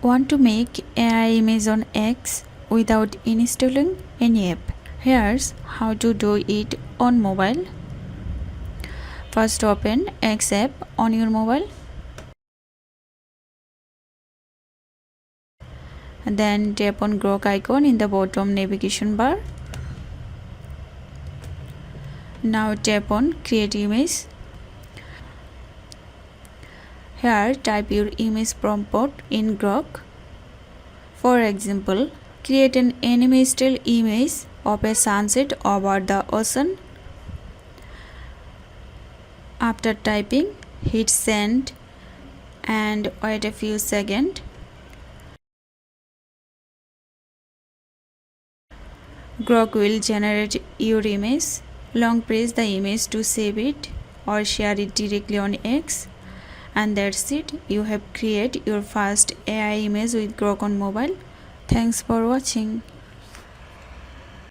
Want to make AI image on X without installing any app? Here's how to do it on mobile. First open X app on your mobile. Then tap on Grok icon in the bottom navigation bar. Now tap on create image. Here type your image prompt in Grok. For example, create an anime style image of a sunset over the ocean. After typing, hit send and wait a few seconds. Grok will generate your image. Long press the image to save it or share it directly on X. And that's it. You have created your first AI image with Grok on mobile. Thanks for watching.